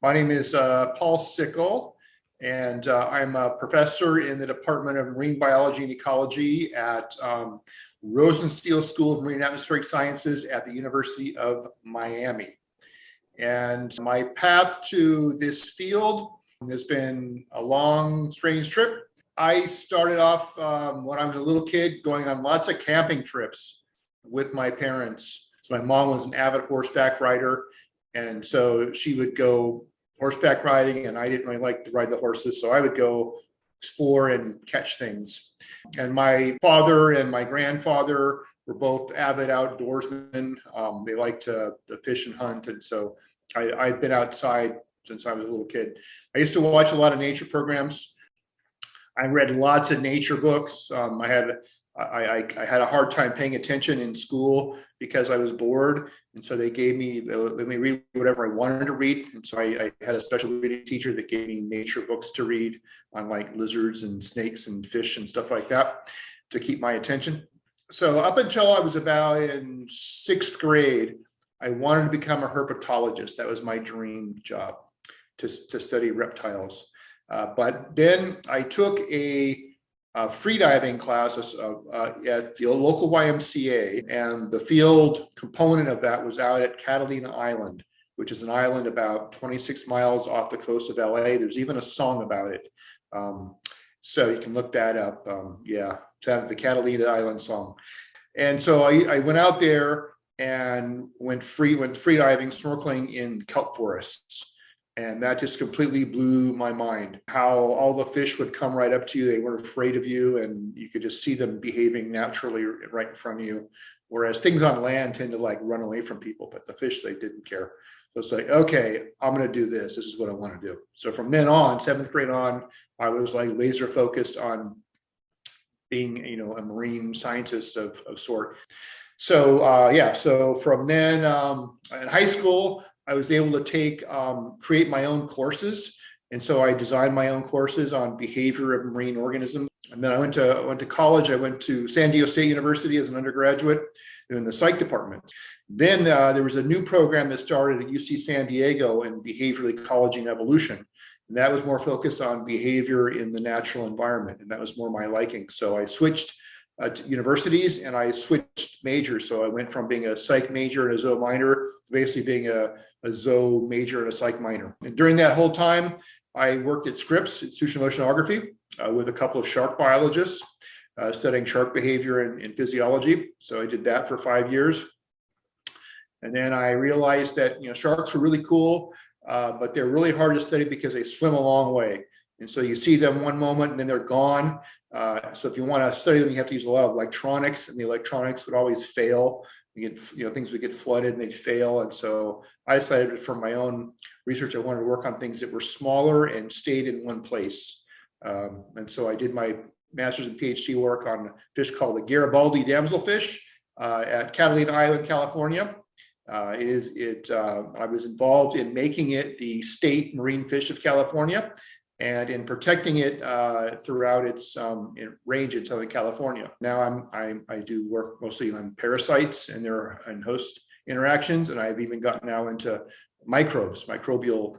My name is Paul Sikkel, and I'm a professor in the Department of Marine Biology and Ecology at Rosenstiel School of Marine and Atmospheric Sciences at the University of Miami. And my path to this field has been a long, strange trip. I started off when I was a little kid going on lots of camping trips with my parents. So my mom was an avid horseback rider, and so she would go horseback riding, and I didn't really like to ride the horses, so I would go explore and catch things. And my father and my grandfather were both avid outdoorsmen. They liked to fish and hunt, and so I've been outside since I was a little kid. I used to watch a lot of nature programs. I read lots of nature books. I had a hard time paying attention in school because I was bored, and so they let me read whatever I wanted to read. And so I had a special reading teacher that gave me nature books to read on like lizards and snakes and fish and stuff like that to keep my attention. So up until I was about in sixth grade, I wanted to become a herpetologist. That was my dream job, to study reptiles. But then I took a freediving class at the local YMCA, and the field component of that was out at Catalina Island, which is an island about 26 miles off the coast of LA. There's even a song about it, so you can look that up. It's the Catalina Island song. And so I went out there and went freediving, snorkeling in kelp forests. And that just completely blew my mind, how all the fish would come right up to you. They weren't afraid of you, and you could just see them behaving naturally right in front of you. Whereas things on land tend to like run away from people, but the fish, they didn't care. So it's like, okay, I'm going to do this. This is what I want to do. So from then on, seventh grade on, I was like laser focused on being, a marine scientist of sort. So so from then in high school, I was able to create my own courses. And so I designed my own courses on behavior of marine organisms. And then I went to college. I went to San Diego State University as an undergraduate in the psych department. Then there was a new program that started at UC San Diego in behavioral ecology and evolution. And that was more focused on behavior in the natural environment. And that was more my liking. So I switched to universities, and I switched majors. So I went from being a psych major and a zoo minor to basically being a zoo major and a psych minor. And during that whole time, I worked at Scripps, Institution of Oceanography, with a couple of shark biologists, studying shark behavior and physiology. So I did that for 5 years. And then I realized that sharks were really cool, but they're really hard to study because they swim a long way. And so you see them one moment and then they're gone. So if you want to study them, you have to use a lot of electronics, and the electronics would always fail. Things would get flooded and they'd fail. And so I decided for my own research, I wanted to work on things that were smaller and stayed in one place. And so I did my master's and PhD work on a fish called the Garibaldi damselfish at Catalina Island, California. I was involved in making it the state marine fish of California, and in protecting it throughout its range in Southern California. Now I do work mostly on parasites and host interactions, and I've even gotten now into microbial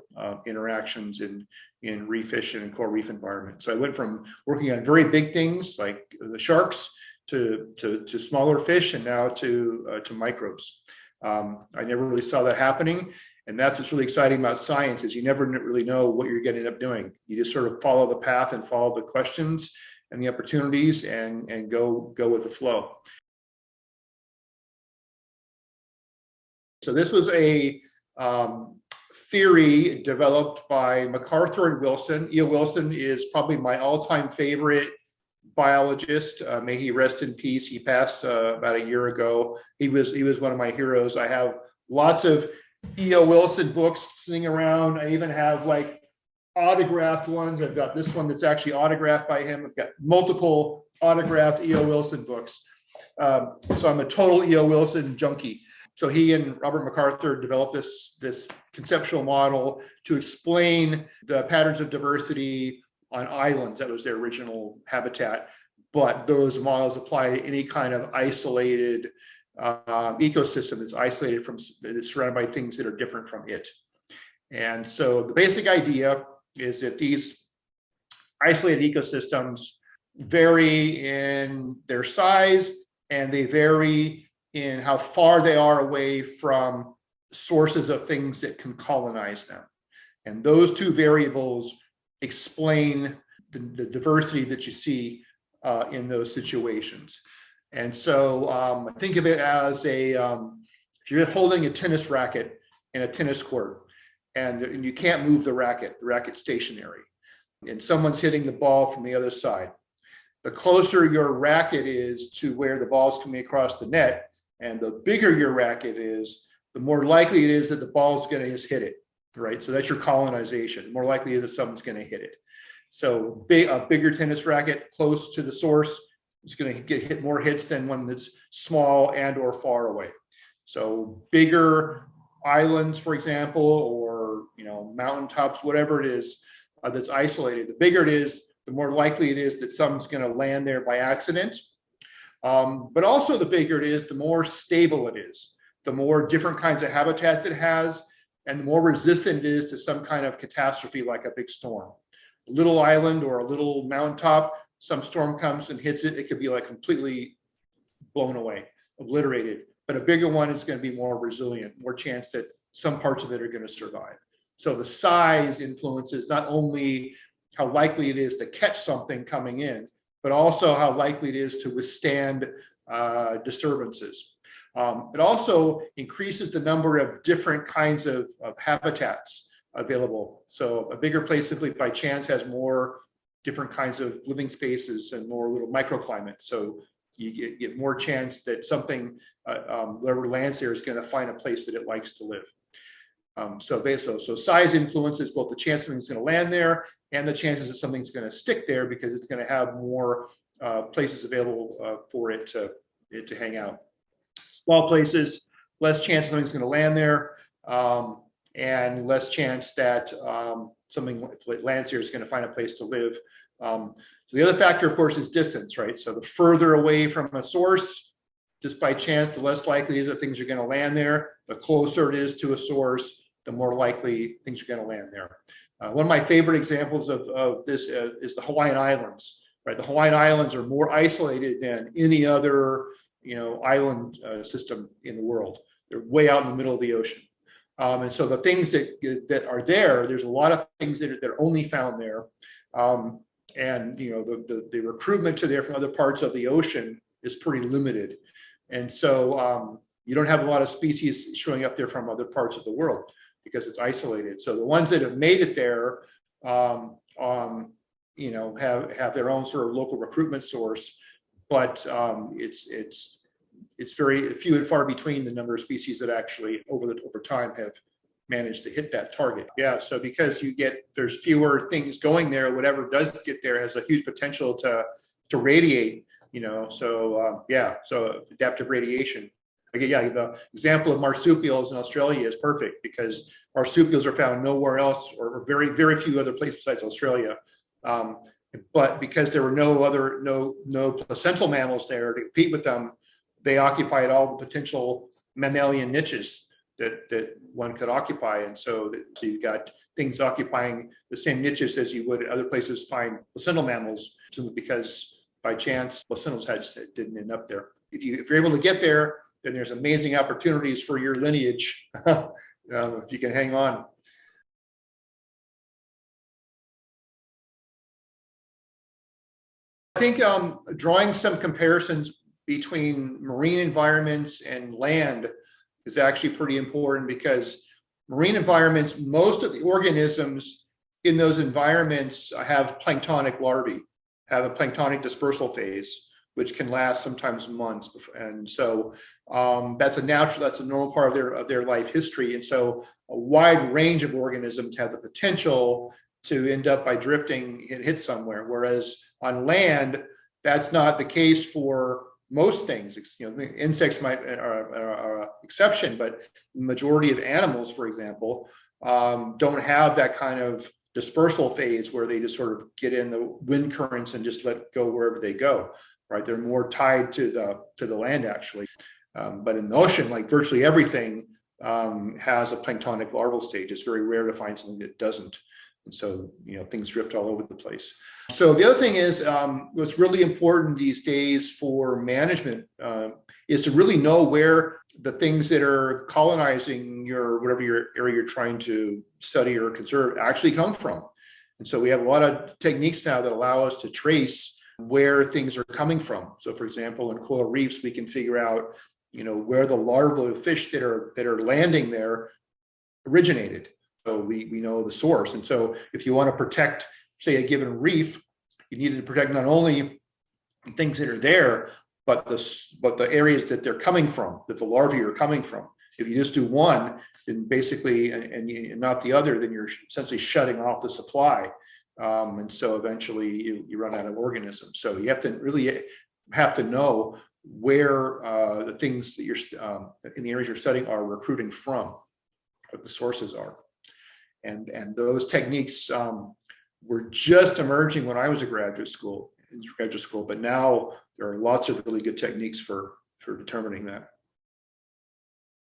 interactions in reef fish and in coral reef environments. So I went from working on very big things like the sharks to smaller fish, and now to microbes. I never really saw that happening. And that's what's really exciting about science, is you never really know what you're going to end up doing. You just sort of follow the path and follow the questions and the opportunities and go with the flow. So this was a theory developed by MacArthur and Wilson. E.O. Wilson is probably my all-time favorite biologist. May he rest in peace. He passed about a year ago. He was one of my heroes. I have lots of E.O. Wilson books sitting around. I even have like autographed ones. I've got this one that's actually autographed by him. I've got multiple autographed E.O. Wilson books. So I'm a total E.O. Wilson junkie. So he and Robert MacArthur developed this conceptual model to explain the patterns of diversity on islands. That was their original habitat. But those models apply to any kind of isolated ecosystem that's isolated that's surrounded by things that are different from it. And so the basic idea is that these isolated ecosystems vary in their size, and they vary in how far they are away from sources of things that can colonize them. And those two variables explain the diversity that you see in those situations. And so think of it as if you're holding a tennis racket in a tennis court, and you can't move the racket's stationary, and someone's hitting the ball from the other side. The closer your racket is to where the ball's coming across the net, and the bigger your racket is, the more likely it is that the ball's going to just hit it, right? So that's your colonization. The more likely it is that someone's going to hit it. So a bigger tennis racket close to the source is going to hit more hits than one that's small and or far away. So bigger islands, for example, or mountaintops, whatever it is that's isolated, the bigger it is, the more likely it is that someone's going to land there by accident. But also the bigger it is, the more stable it is, the more different kinds of habitats it has, and the more resistant it is to some kind of catastrophe like a big storm. A little island or a little mountaintop, some storm comes and hits it, it could be like completely blown away, obliterated. But a bigger one is going to be more resilient, more chance that some parts of it are going to survive. So the size influences not only how likely it is to catch something coming in, but also how likely it is to withstand disturbances. It also increases the number of different kinds of habitats available. So a bigger place simply by chance has more different kinds of living spaces and more little microclimates. So you get more chance that something, whatever lands there, is going to find a place that it likes to live. So size influences both the chance something's going to land there and the chances that something's going to stick there, because it's going to have more places available for it to hang out. Small places, less chance something's going to land there, and less chance that something, if it lands here, is going to find a place to live. So the other factor, of course, is distance, right? So the further away from a source, just by chance, the less likely it is that things are going to land there. The closer it is to a source, the more likely things are going to land there. One of my favorite examples of this is the Hawaiian Islands, right? The Hawaiian Islands are more isolated than any other, island system in the world. They're way out in the middle of the ocean. And so the things that are there, there's a lot of things that are only found there. And the recruitment to there from other parts of the ocean is pretty limited. And so you don't have a lot of species showing up there from other parts of the world because it's isolated. So the ones that have made it there, have their own sort of local recruitment source, but it's very few and far between the number of species that actually over time have managed to hit that target. Yeah, so because there's fewer things going there, whatever does get there has a huge potential to radiate, so adaptive radiation. Again, the example of marsupials in Australia is perfect because marsupials are found nowhere else, or very, very few other places besides Australia. But because there were no placental mammals there to compete with them, they occupied all the potential mammalian niches that one could occupy. And so you've got things occupying the same niches as you would at other places find placental mammals, simply because by chance placentals didn't end up there. If you're able to get there, then there's amazing opportunities for your lineage if you can hang on. I think drawing some comparisons between marine environments and land is actually pretty important, because marine environments, most of the organisms in those environments have planktonic larvae, have a planktonic dispersal phase, which can last sometimes months. And so that's a normal part of their life history. And so a wide range of organisms have the potential to end up by drifting and hit somewhere. Whereas on land, that's not the case for most things. Insects are an exception, but the majority of animals, for example, don't have that kind of dispersal phase where they just sort of get in the wind currents and just let go wherever they go. Right, they're more tied to the land actually. But in the ocean, like virtually everything, has a planktonic larval stage. It's very rare to find something that doesn't. And so, things drift all over the place. So the other thing is, what's really important these days for management is to really know where the things that are colonizing whatever your area you're trying to study or conserve actually come from. And so we have a lot of techniques now that allow us to trace where things are coming from. So for example, in coral reefs, we can figure out, where the larvae of fish that are landing there originated. So we know the source. And so if you want to protect, say, a given reef, you need to protect not only things that are there, but the areas that they're coming from, that the larvae are coming from. If you just do one, then basically, and not the other, then you're essentially shutting off the supply. And so eventually you run out of organisms. So you really have to know where the things that you're in the areas you're studying are recruiting from, what the sources are. And those techniques were just emerging when I was in graduate school, but now there are lots of really good techniques for determining that.